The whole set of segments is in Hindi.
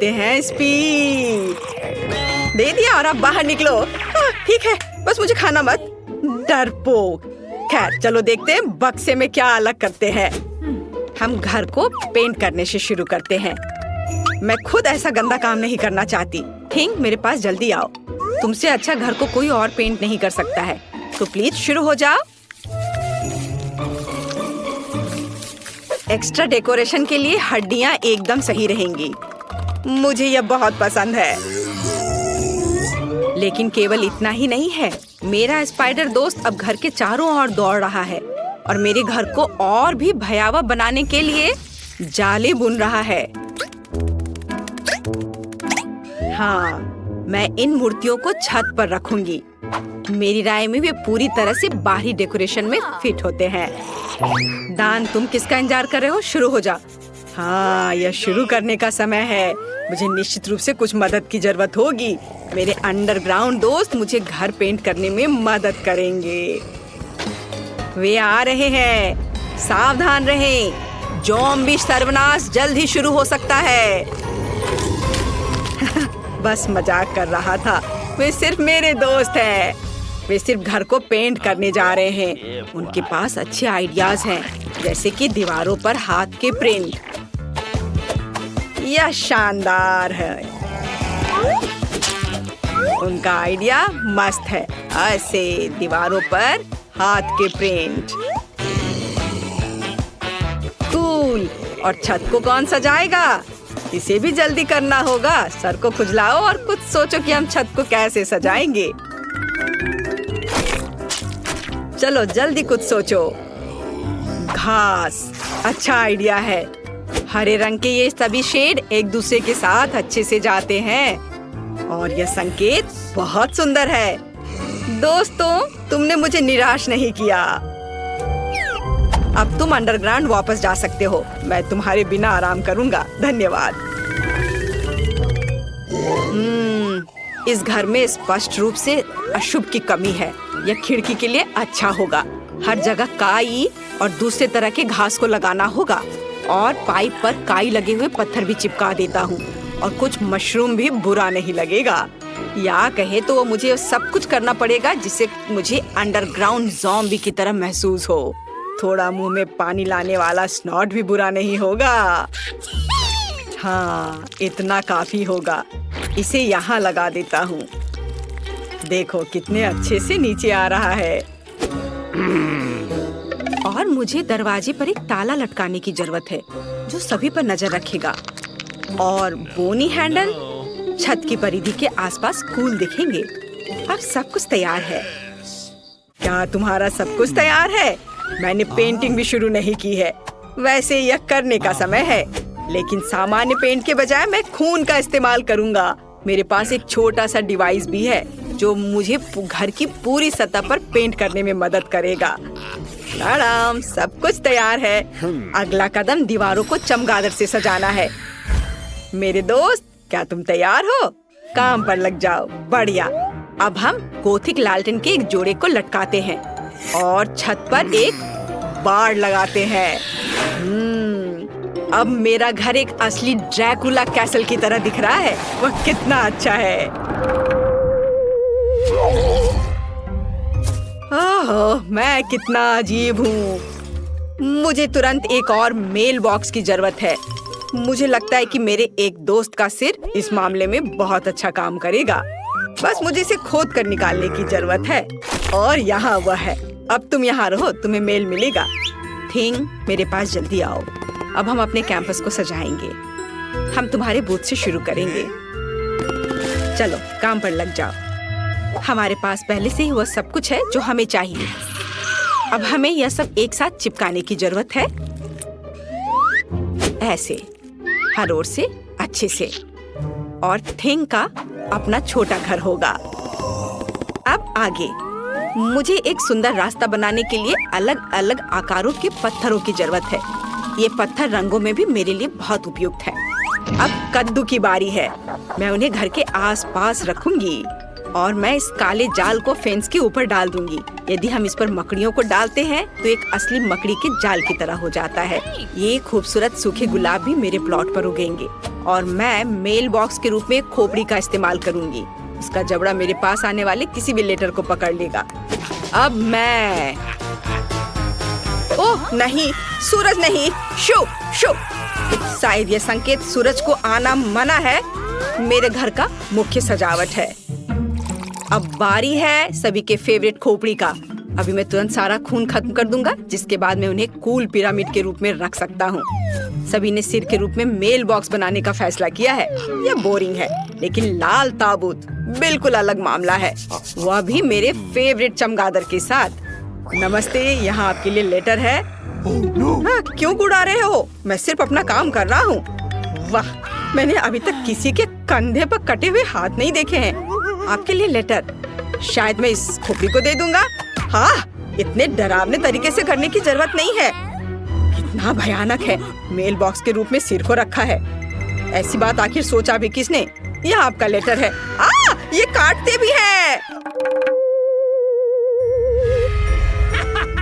देखते हैं स्पीड। दे दिया और अब बाहर निकलो। ठीक है, बस मुझे खाना मत, डरपोक। खैर चलो देखते हैं बक्से में क्या अलग करते हैं। हम घर को पेंट करने से शुरू करते हैं। मैं खुद ऐसा गंदा काम नहीं करना चाहती। थिंग, मेरे पास जल्दी आओ। तुमसे अच्छा घर को कोई और पेंट नहीं कर सकता है, तो प्लीज शुरू हो जाओ। एक्स्ट्रा डेकोरेशन के लिए हड्डियां एकदम सही रहेंगी। मुझे यह बहुत पसंद है। लेकिन केवल इतना ही नहीं है, मेरा स्पाइडर दोस्त अब घर के चारों ओर दौड़ रहा है और मेरे घर को और भी भयावह बनाने के लिए जाले बुन रहा है। हाँ, मैं इन मूर्तियों को छत पर रखूंगी। मेरी राय में वे पूरी तरह से बाहरी डेकोरेशन में फिट होते हैं। दान, तुम किसका इंतजार कर रहे हो? शुरू हो जा। हाँ, यह शुरू करने का समय है। मुझे निश्चित रूप से कुछ मदद की जरूरत होगी। मेरे अंडरग्राउंड दोस्त मुझे घर पेंट करने में मदद करेंगे। वे आ रहे हैं, सावधान रहें। ज़ॉम्बी सर्वनाश जल्द ही शुरू हो सकता है। बस मजाक कर रहा था। वे सिर्फ मेरे दोस्त हैं। वे सिर्फ घर को पेंट करने जा रहे हैं। उनके पास अच्छे आइडियाज हैं, जैसे कि दीवारों पर हाथ के प्रिंट। यह शानदार है। उनका आइडिया मस्त है। ऐसे दीवारों पर हाथ के प्रिंट। कूल। और छत को कौन सजाएगा? इसे भी जल्दी करना होगा। सर को खुजलाओ और कुछ सोचो कि हम छत को कैसे सजाएंगे। चलो जल्दी कुछ सोचो। घास, अच्छा आइडिया है। हरे रंग के ये सभी शेड एक दूसरे के साथ अच्छे से जाते हैं और यह संकेत बहुत सुंदर है। दोस्तों, तुमने मुझे निराश नहीं किया। अब तुम अंडरग्राउंड वापस जा सकते हो। मैं तुम्हारे बिना आराम करूंगा। धन्यवाद। इस घर में स्पष्ट रूप से अशुभ की कमी है। यह खिड़की के लिए अच्छा होगा। हर जगह काई और दूसरे तरह के घास को लगाना होगा और पाइप पर काई लगे हुए पत्थर भी चिपका देता हूँ और कुछ मशरूम भी बुरा नहीं लगेगा। या कहे तो वो मुझे सब कुछ करना पड़ेगा जिससे मुझे अंडरग्राउंड ज़ॉम्बी की तरह महसूस हो। थोड़ा मुंह में पानी लाने वाला स्नॉट भी बुरा नहीं होगा। हाँ, इतना काफी होगा। इसे यहाँ लगा देता हूँ। देखो कितने अच्छे से नीचे आ रहा है। और मुझे दरवाजे पर एक ताला लटकाने की जरूरत है जो सभी पर नजर रखेगा। और बोनी हैंडल छत की परिधि के आसपास कूल दिखेंगे। अब सब कुछ तैयार है। क्या तुम्हारा सब कुछ तैयार है? मैंने पेंटिंग भी शुरू नहीं की है। वैसे यह करने का समय है, लेकिन सामान्य पेंट के बजाय मैं खून का इस्तेमाल करूंगा। मेरे पास एक छोटा सा डिवाइस भी है जो मुझे घर की पूरी सतह पर पेंट करने में मदद करेगा। आराम, सब कुछ तैयार है। अगला कदम दीवारों को चमगादड़ से सजाना है। मेरे दोस्त, क्या तुम तैयार हो? काम पर लग जाओ। बढ़िया। अब हम गोथिक लालटेन के एक जोड़े को लटकाते हैं और छत पर एक बाड़ लगाते हैं। अब मेरा घर एक असली ड्रैकुला कैसल की तरह दिख रहा है। वह कितना अच्छा है। ओह, मैं कितना अजीब हूँ। मुझे तुरंत एक और मेल बॉक्स की जरूरत है। मुझे लगता है कि मेरे एक दोस्त का सिर इस मामले में बहुत अच्छा काम करेगा। बस मुझे इसे खोद कर निकालने की जरूरत है। और यहाँ वह है। अब तुम यहाँ रहो, तुम्हें मेल मिलेगा। थिंग, मेरे पास जल्दी आओ। अब हम अपने कैंपस को सजाएंगे। हम तुम्हारे बूथ से शुरू करेंगे। चलो काम पर लग जाओ। हमारे पास पहले से ही वह सब कुछ है जो हमें चाहिए। अब हमें यह सब एक साथ चिपकाने की जरूरत है। ऐसे, हर ओर से अच्छे से। और थिंग का अपना छोटा घर होगा। अब आगे मुझे एक सुंदर रास्ता बनाने के लिए अलग अलग आकारों के पत्थरों की जरूरत है। ये पत्थर रंगों में भी मेरे लिए बहुत उपयुक्त है। अब कद्दू की बारी है। मैं उन्हें घर के आसपास रखूंगी। और मैं इस काले जाल को फेंस के ऊपर डाल दूंगी। यदि हम इस पर मकड़ियों को डालते हैं तो एक असली मकड़ी के जाल की तरह हो जाता है। ये खूबसूरत सूखे गुलाब भी मेरे प्लॉट पर उगेंगे और मैं मेल बॉक्स के रूप में खोपड़ी का इस्तेमाल करूंगी। उसका जबड़ा मेरे पास आने वाले किसी भी लेटर को पकड़ लेगा। अब मैं ओह नहीं, सूरज नहीं, शो शो। शायद ये संकेत सूरज को आना मना है। मेरे घर का मुख्य सजावट है। अब बारी है सभी के फेवरेट खोपड़ी का। अभी मैं तुरंत सारा खून खत्म कर दूंगा, जिसके बाद मैं उन्हें कूल पिरामिड के रूप में रख सकता हूँ। सभी ने सिर के रूप में मेल बॉक्स बनाने का फैसला किया है। यह बोरिंग है, लेकिन लाल ताबूत बिल्कुल अलग मामला है, वह भी मेरे फेवरेट चमगादड़ के साथ। नमस्ते, यहाँ आपके लिए लेटर है। हाँ, क्यों गुड़ा रहे हो? मैं सिर्फ अपना काम कर रहा हूँ। वाह, मैंने अभी तक किसी के कंधे पर कटे हुए हाथ नहीं देखे हैं। आपके लिए लेटर। शायद मैं इस खोपड़ी को दे दूंगा। हाँ, इतने डरावने तरीके से करने की जरूरत नहीं है। कितना भयानक है, मेल बॉक्स के रूप में सिर को रखा है। ऐसी बात आखिर सोचा भी किसने? यह आपका लेटर है। ये काटते भी हैं।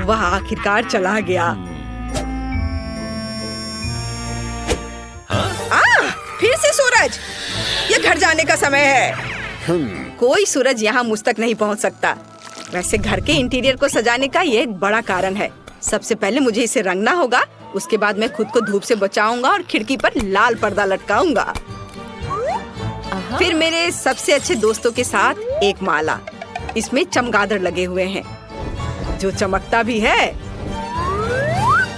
वह आखिरकार चला गया। फिर से सूरज, ये घर जाने का समय है। कोई सूरज यहाँ मुझ तक नहीं पहुँच सकता। वैसे घर के इंटीरियर को सजाने का ये एक बड़ा कारण है। सबसे पहले मुझे इसे रंगना होगा, उसके बाद मैं खुद को धूप से बचाऊंगा और खिड़की पर लाल पर्दा लटकाऊंगा। फिर मेरे सबसे अच्छे दोस्तों के साथ एक माला। इसमें चमगादड़ लगे हुए हैं, जो चमकता भी है।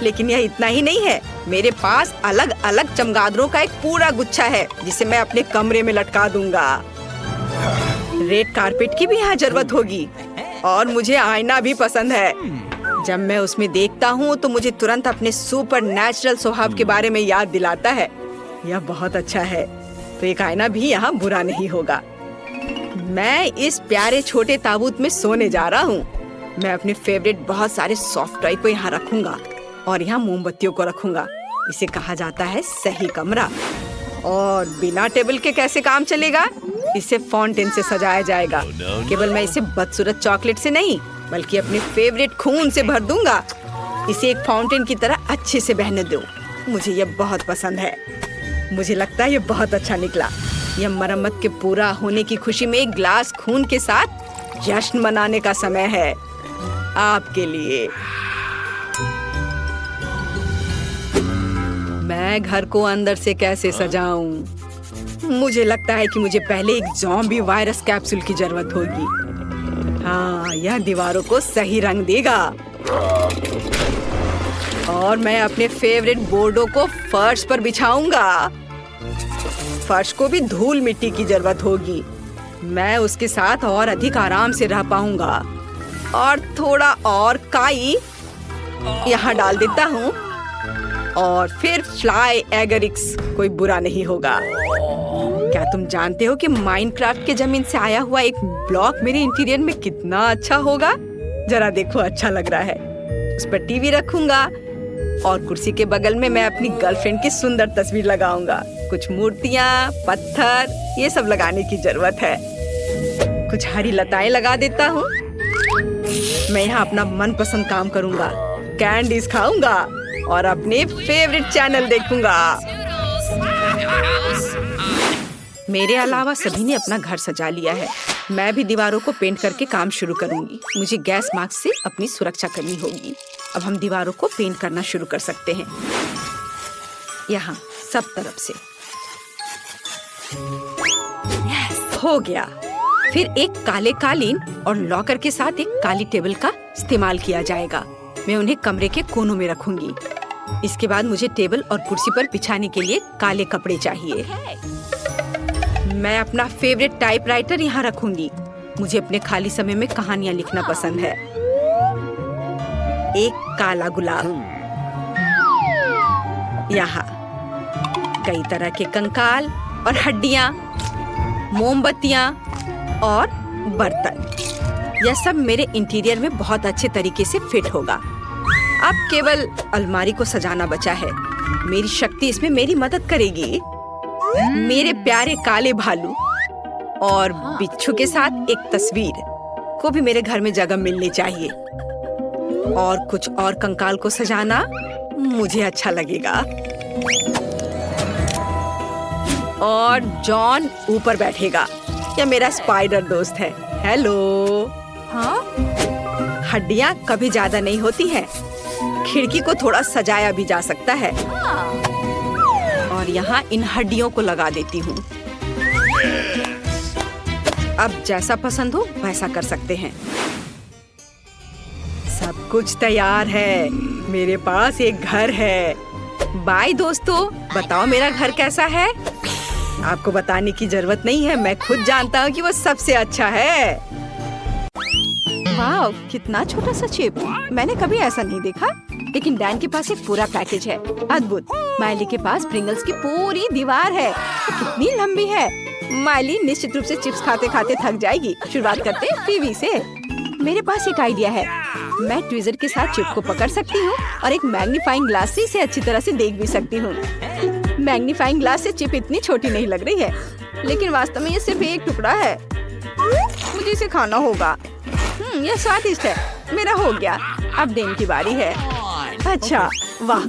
लेकिन यह इतना ही नहीं है, मेरे पास अलग अलग चमगादड़ों का एक पूरा गुच्छा है, जिसे मैं अपने कमरे में लटका दूंगा। रेड कारपेट की भी यहाँ जरूरत होगी, और मुझे आईना भी पसंद है। जब मैं उसमें देखता हूँ तो मुझे तुरंत अपने सुपर नेचुरल स्वभाव के बारे में याद दिलाता है। यह बहुत अच्छा है, तो एक आईना भी यहाँ बुरा नहीं होगा। मैं इस प्यारे छोटे ताबूत में सोने जा रहा हूँ। मैं अपने फेवरेट बहुत सारे सॉफ्ट टॉय को यहाँ रखूंगा और यहाँ मोमबत्तियों को रखूंगा। इसे कहा जाता है सही कमरा। और बिना टेबल के कैसे काम चलेगा? इसे फाउंटेन से सजाया जाएगा। केवल मैं इसे बदसूरत चॉकलेट से नहीं, बल्कि अपने फेवरेट खून से भर दूंगा। इसे एक फाउंटेन की तरह अच्छे से बहने दो। मुझे यह बहुत पसंद है। मुझे लगता है यह बहुत अच्छा निकला। यह मरम्मत के पूरा होने की खुशी में एक ग्लास खून के साथ जश्न मनाने का समय है। आपके लिए। मैं घर को अंदर से कैसे सजाऊं? मुझे लगता है कि मुझे पहले एक ज़ॉम्बी वायरस कैप्सूल की जरूरत होगी। हाँ, यह दीवारों को सही रंग देगा। और मैं अपने फेवरेट बोर्डों को फर्श पर बिछाऊंगा। फर्श को भी धूल मिट्टी की जरूरत होगी। मैं उसके साथ और अधिक आराम से रह पाऊंगा। और थोड़ा और काई यहाँ डाल देता हूँ। और फिर फ्लाई एगरिक्स, कोई बुरा नहीं होगा। क्या तुम जानते हो कि माइनक्राफ्ट के जमीन से आया हुआ एक ब्लॉक मेरे इंटीरियर में कितना अच्छा होगा? जरा देखो, अच्छा लग रहा है। उस पर टीवी रखूंगा और कुर्सी के बगल में मैं अपनी गर्लफ्रेंड की सुंदर तस्वीर लगाऊंगा। कुछ मूर्तियाँ, पत्थर, ये सब लगाने की जरूरत है। कुछ हरी लताएं लगा देता हूँ। मैं यहाँ अपना मनपसंद काम करूंगा, कैंडीज खाऊंगा और अपने फेवरेट चैनल देखूंगा। मेरे अलावा सभी ने अपना घर सजा लिया है। मैं भी दीवारों को पेंट करके काम शुरू करूंगी। मुझे गैस मास्क से अपनी सुरक्षा करनी होगी। अब हम दीवारों को पेंट करना शुरू कर सकते हैं। यहाँ सब तरफ से। हो गया। फिर एक काले कालीन और लॉकर के साथ एक काली टेबल का इस्तेमाल किया जाएगा। मैं उन्हें कमरे के कोनों में रखूंगी। इसके बाद मुझे टेबल और कुर्सी पर बिछाने के लिए काले कपड़े चाहिए। मैं अपना फेवरेट टाइपराइटर यहाँ रखूंगी। मुझे अपने खाली समय में कहानियाँ लिखना पसंद है। एक काला गुलाब। यहाँ कई तरह के कंकाल और हड्डियाँ, मोमबत्तियाँ और बर्तन। यह सब मेरे इंटीरियर में बहुत अच्छे तरीके से फिट होगा। अब केवल अलमारी को सजाना बचा है। मेरी शक्ति इसमें मेरी मदद करेगी। मेरे प्यारे काले भालू, और बिच्छू के साथ एक तस्वीर को भी मेरे घर में जगह मिलनी चाहिए। और कुछ और कंकाल को सजाना मुझे अच्छा लगेगा। और जॉन ऊपर बैठेगा। यह मेरा स्पाइडर दोस्त है। हेलो। हाँ? हड्डियाँ कभी ज्यादा नहीं होती हैं। खिड़की को थोड़ा सजाया भी जा सकता है। और यहाँ इन हड्डियों को लगा देती हूँ। अब जैसा पसंद हो वैसा कर सकते हैं। सब कुछ तैयार है। मेरे पास एक घर है। बाय दोस्तों, बताओ मेरा घर कैसा है? आपको बताने की जरूरत नहीं है, मैं खुद जानता हूँ कि वो सबसे अच्छा है। वाह, कितना छोटा सा चिप। मैंने कभी ऐसा नहीं देखा। लेकिन डैन के पास एक पूरा पैकेज है। अद्भुत। माइली के पास प्रिंगल्स की पूरी दीवार है। कितनी लंबी है। माइली निश्चित रूप से चिप्स खाते खाते थक जाएगी। शुरुआत करते हैं फीवी से। मेरे पास एक आइडिया है। मैं ट्विजर के साथ चिप को पकड़ सकती हूँ और एक मैग्नीफाइंग ग्लास से इसे अच्छी तरह से देख भी सकती हूँ। मैग्नीफाइंग ग्लास से चिप इतनी छोटी नहीं लग रही है, लेकिन वास्तव में ये सिर्फ एक टुकड़ा है। मुझे इसे खाना होगा। यह स्वादिष्ट है। मेरा हो गया। अब डेन की बारी है। अच्छा, वाह,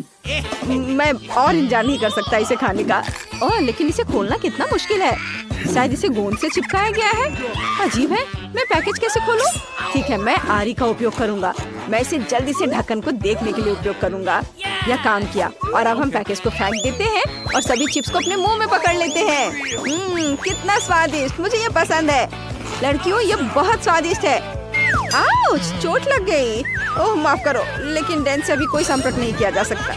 मैं और इंतजार नहीं कर सकता इसे खाने का। ओह, लेकिन इसे खोलना कितना मुश्किल है। शायद इसे गोंद से चिपकाया गया है। अजीब है। मैं पैकेज कैसे खोलूं? ठीक है, मैं आरी का उपयोग करूंगा। मैं इसे जल्दी से ढक्कन को देखने के लिए उपयोग करूंगा। यह काम किया। और अब हम पैकेज को फेंक देते हैं और सभी चिप्स को अपने मुंह में पकड़ लेते हैं। कितना स्वादिष्ट। मुझे ये पसंद है। लड़कियों, ये बहुत स्वादिष्ट है। आउच, चोट लग गई। ओह, माफ करो, लेकिन डैन से अभी कोई संपर्क नहीं किया जा सकता।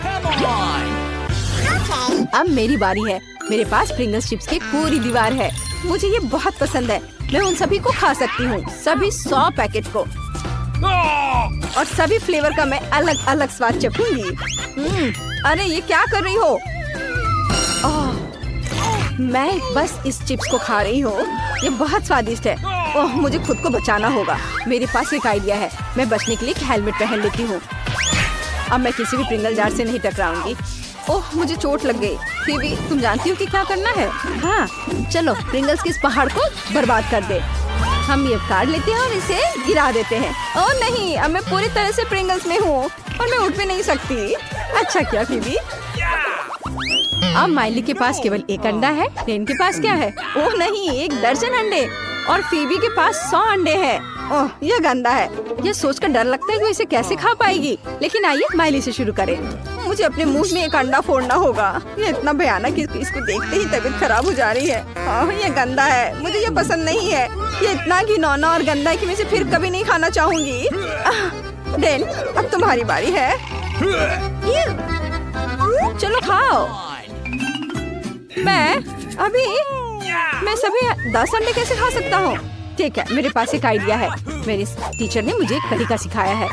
अब मेरी बारी है। मेरे पास प्रिंगल्स चिप्स की पूरी दीवार है। मुझे ये बहुत पसंद है। मैं उन सभी को खा सकती हूँ, सभी 100 पैकेट को। और सभी फ्लेवर का मैं अलग अलग स्वाद चखूंगी। अरे ये क्या कर रही हो? मैं बस इस चिप्स को खा रही हूँ। ये बहुत स्वादिष्ट है। ओह, मुझे खुद को बचाना होगा। मेरे पास एक आइडिया है। मैं बचने के लिए एक हेलमेट पहन लेती हूँ। अब मैं किसी भी प्रिंगल जार से नहीं टकराऊंगी। ओह, मुझे चोट लग गई। फीबी, तुम जानती हो कि क्या करना है? हाँ, चलो प्रिंगल्स के इस पहाड़ को बर्बाद कर दे। हम ये काट लेते हैं और इसे गिरा देते हैं। ओह नहीं, अब मैं पूरी तरह से प्रिंगल्स में हूँ और मैं उठ भी नहीं सकती। अच्छा किया फीबी। अब माइली के पास केवल एक अंडा है। डेन के पास क्या है? ओह नहीं, 1 दर्जन अंडे। और फीबी के पास 100 अंडे हैं। ओह, यह गंदा है। यह सोचकर डर लगता है कि वो इसे कैसे खा पाएगी। लेकिन आइए माइली से शुरू करें। मुझे अपने मुंह में एक अंडा फोड़ना होगा। ये इतना भयानक है कि इसको देखते ही तबीयत खराब हो जा रही है। ये गंदा है। मुझे ये पसंद नहीं है। ये इतना घिनौना और गंदा है कि मैं इसे फिर कभी नहीं खाना चाहूंगी। डेन, अब तुम्हारी बारी है। चलो खाओ। मैं सभी 10 अंडे कैसे खा सकता हूँ? ठीक है, मेरे पास एक आइडिया है। मेरे टीचर ने मुझे एक तरीका सिखाया है।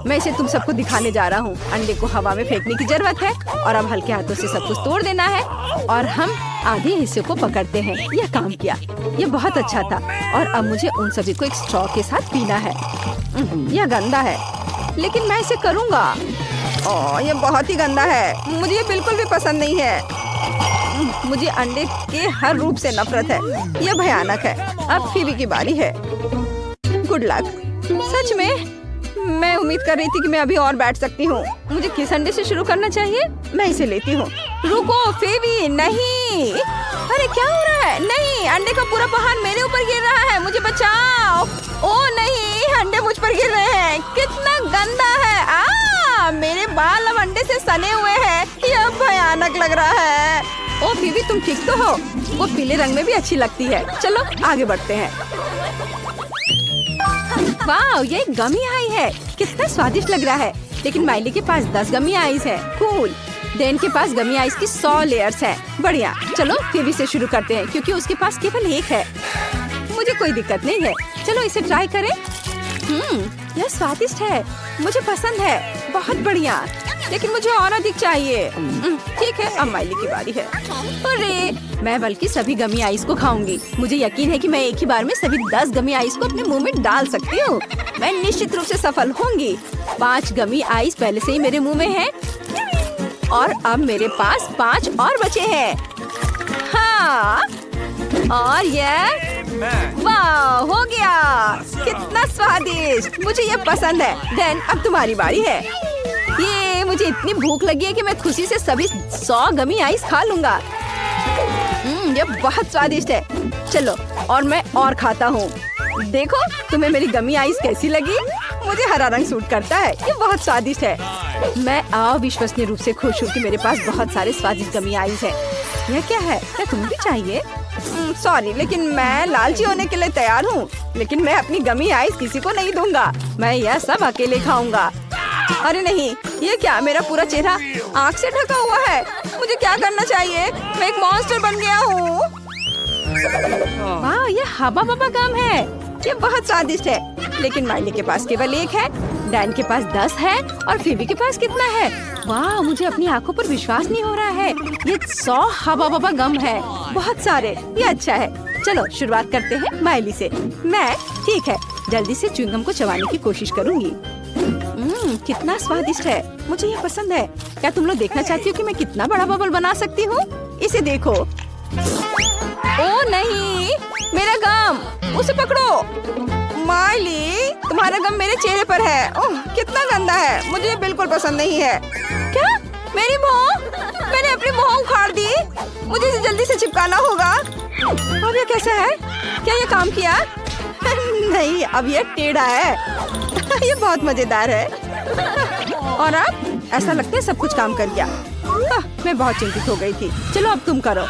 मैं इसे तुम सबको दिखाने जा रहा हूँ। अंडे को हवा में फेंकने की जरूरत है और अब हल्के हाथों से सब कुछ तोड़ देना है और हम आधे हिस्से को पकड़ते हैं। यह काम किया। यह बहुत अच्छा था। और अब मुझे उन सभी को एक स्ट्रॉ के साथ पीना है। यह गंदा है, लेकिन मैं इसे करूँगा। यह बहुत ही गंदा है। मुझे ये बिल्कुल भी पसंद नहीं है। मुझे अंडे के हर रूप से नफरत है। यह भयानक है। अब फीबी की बारी है। Good luck. सच में मैं उम्मीद कर रही थी कि मैं अभी और बैठ सकती हूँ। मुझे किस अंडे से शुरू करना चाहिए? मैं इसे लेती हूँ। रुको फीबी, नहीं। अरे क्या हो रहा है? नहीं, अंडे का पूरा पहाड़ मेरे ऊपर गिर रहा है। मुझे बचाओ। ओह नहीं, अंडे मुझ पर गिर रहे हैं। कितना गंदा है। मेरे बाल अब अंडे से सने हुए हैं। यह भयानक लग रहा है। ओ फीबी, तुम ठीक तो हो? वो पीले रंग में भी अच्छी लगती है। चलो आगे बढ़ते हैं। वाह, ये गमी आई है। कितना स्वादिष्ट लग रहा है। लेकिन माइली के पास 10 गमी आइस है। कूल। डेन के पास गमी आइस की 100 लेयर्स है। बढ़िया। चलो फीबी से शुरू करते हैं क्योंकि उसके पास केवल 1 है। मुझे कोई दिक्कत नहीं है। चलो इसे ट्राई करें। यह स्वादिष्ट है। मुझे पसंद है। बहुत बढ़िया। लेकिन मुझे और अधिक चाहिए। ठीक है, अब माइली की बारी है। अरे, मैं बल्कि सभी गमी आइस को खाऊंगी। मुझे यकीन है कि मैं एक ही बार में सभी 10 गमी आइस को अपने मुंह में डाल सकती हूँ। मैं निश्चित रूप से सफल होंगी। 5 गमी आइस पहले से ही मेरे मुंह में है और अब मेरे पास 5 और बचे हैं। हाँ, और यह वाह, हो गया। कितना स्वादिष्ट, मुझे ये पसंद है। डैन, अब तुम्हारी बारी है। ये मुझे इतनी भूख लगी है कि मैं खुशी से सभी 100 गमी आइस खा लूंगा। ये बहुत स्वादिष्ट है। चलो, और मैं और खाता हूँ। देखो तुम्हें मेरी गमी आइस कैसी लगी? मुझे हरा रंग सूट करता है। ये बहुत स्वादिष्ट है। मैं अविश्वसनीय रूप से खुश हूँ कि मेरे पास बहुत सारे स्वादिष्ट गमी आइस है। यह क्या है? क्या तुम्हें भी चाहिए? सॉरी, लेकिन मैं लालची होने के लिए तैयार हूँ, लेकिन मैं अपनी गमी आइस किसी को नहीं दूंगा। मैं यह सब अकेले खाऊंगा। अरे नहीं, ये क्या? मेरा पूरा चेहरा आग से ढका हुआ है। मुझे क्या करना चाहिए? मैं एक मॉन्स्टर बन गया हूँ। वाह, ये हबा बबा गम है। ये बहुत स्वादिष्ट है, लेकिन माइली के पास केवल 1 है, डैन के पास 10 है और फिबी के पास कितना है? वाह, मुझे अपनी आंखों पर विश्वास नहीं हो रहा है। ये 100 हबा बबा गम है, बहुत सारे। ये अच्छा है। चलो शुरुआत करते हैं माइली से। मैं ठीक है, जल्दी से च्युइंगम को चबाने की कोशिश करूंगी। कितना स्वादिष्ट है, मुझे ये पसंद है। क्या तुम लोग देखना चाहती हो कि मैं कितना बड़ा बबल बना सकती हूँ? इसे देखो। ओ नहीं, मेरा गम, उसे पकड़ो। माइली, तुम्हारा गम मेरे चेहरे पर है। ओह, कितना गंदा है, मुझे बिल्कुल पसंद नहीं है। क्या? मेरी भौं? मैंने अपनी भौं उखाड़ दी। मुझे इसे जल्दी से चिपकाना होगा। अब ये कैसा है? क्या ये काम किया? नहीं, अब ये टेढ़ा है। ये बहुत मजेदार है। और अब ऐसा लगता है सब कुछ काम कर गया। मैं बहुत चिंतित हो गई थी। चलो अब तुम करो।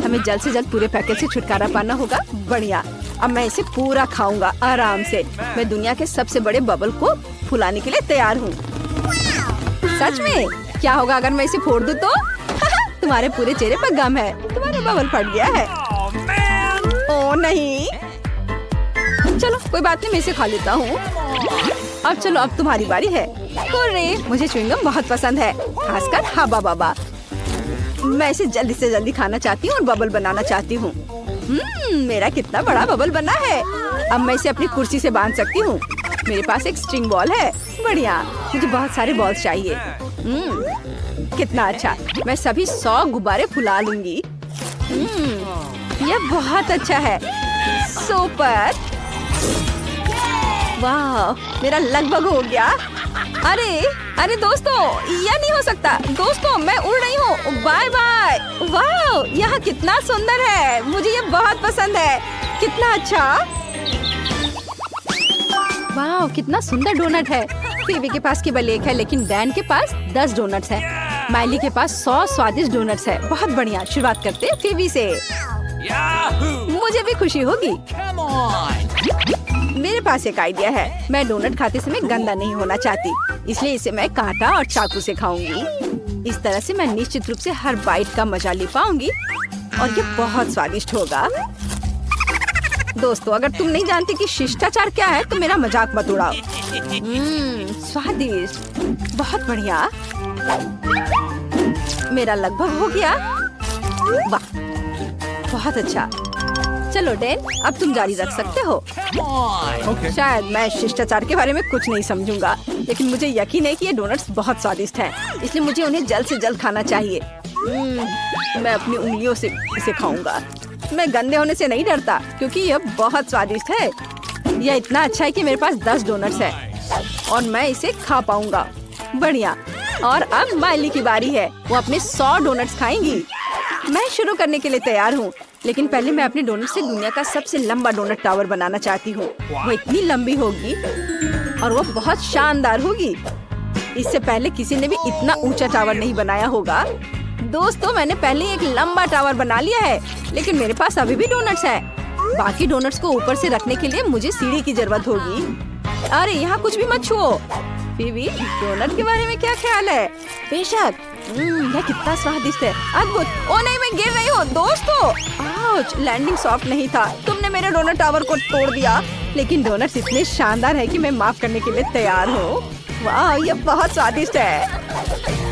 हमें जल्द से जल्द पूरे पैकेट से छुटकारा पाना होगा। बढ़िया, अब मैं इसे पूरा खाऊंगा आराम से। मैं दुनिया के सबसे बड़े बबल को फुलाने के लिए तैयार हूँ। सच में? क्या होगा अगर मैं इसे फोड़ दूँ तो? तुम्हारे पूरे चेहरे पर गम है, तुम्हारा बबल फट गया है। ओ नहीं, चलो कोई बात नहीं, मैं इसे खा लेता हूँ। अब चलो, अब तुम्हारी बारी है। मुझे च्युइंगम बहुत पसंद है, खासकर हबा बबा। मैं इसे जल्दी से जल्दी खाना चाहती हूँ और बबल बनाना चाहती हूँ। मेरा कितना बड़ा बबल बना है। अब मैं इसे अपनी कुर्सी से बांध सकती हूँ। मेरे पास एक स्ट्रिंग बॉल है। बढ़िया, मुझे बहुत सारे बॉल्स चाहिए। कितना अच्छा, मैं सभी 100 गुब्बारे फुला लूंगी। यह बहुत अच्छा है। सुपर, वाह, मेरा लगभग हो गया। अरे दोस्तों, यह नहीं हो सकता। दोस्तों, मैं उड़ रही हूँ। Bye bye. वाह, यह कितना सुंदर है, मुझे ये बहुत पसंद है। कितना अच्छा। वाह, कितना सुंदर डोनट है। फिबी के पास केवल 1 है, लेकिन डैन के पास 10 डोनट्स हैं। माइली के पास 100 स्वादिष्ट डोनट्स है। बहुत बढ़िया, शुरुआत करते हैं फिबी से। मुझे भी खुशी होगी। मेरे पास एक आइडिया है। मैं डोनट खाते समय गंदा नहीं होना चाहती, इसलिए इसे मैं कांटा और चाकू से खाऊंगी। इस तरह से मैं निश्चित रूप से हर बाइट का मजा ले पाऊंगी और ये बहुत स्वादिष्ट होगा। दोस्तों, अगर तुम नहीं जानते कि शिष्टाचार क्या है तो मेरा मजाक मत उड़ाओ। स्वादिष्ट, बहुत बढ़िया। मेरा लगभग हो गया। वाह, बहुत अच्छा। चलो डैन, अब तुम जारी रख सकते हो। शायद मैं शिष्टाचार के बारे में कुछ नहीं समझूंगा, लेकिन मुझे यकीन है कि ये डोनट्स बहुत स्वादिष्ट हैं, इसलिए मुझे उन्हें जल्द से जल्द खाना चाहिए। मैं अपनी उंगलियों से इसे खाऊंगा। मैं गंदे होने से नहीं डरता, क्योंकि यह बहुत स्वादिष्ट है। यह इतना अच्छा है कि मेरे पास 10 डोनट्स हैं और मैं इसे खा पाऊंगा। बढ़िया। और अब माइली की बारी है। वो अपने 100 डोनट्स खाएंगी। मैं शुरू करने के लिए तैयार हूँ, लेकिन पहले मैं अपने डोनट से दुनिया का सबसे लंबा डोनट टावर बनाना चाहती हूँ। वो इतनी लंबी होगी और वो बहुत शानदार होगी। इससे पहले किसी ने भी इतना ऊंचा टावर नहीं बनाया होगा। दोस्तों, मैंने पहले एक लंबा टावर बना लिया है, लेकिन मेरे पास अभी भी डोनट्स हैं। बाकी डोनट्स को ऊपर से रखने के लिए मुझे सीढ़ी की जरूरत होगी। अरे यहाँ कुछ भी मत छुओ। फिबी, डोनट के बारे में क्या ख्याल है? बेशक, यह कितना स्वादिष्ट है। अद्भुत। ओ नहीं, मैं गिर रही हूँ। दोस्तों, आउच, लैंडिंग सॉफ्ट नहीं था। तुमने मेरे डोनट टावर को तोड़ दिया, लेकिन डोनट्स इतने शानदार है कि मैं माफ करने के लिए तैयार हूँ। वाह, यह बहुत स्वादिष्ट है।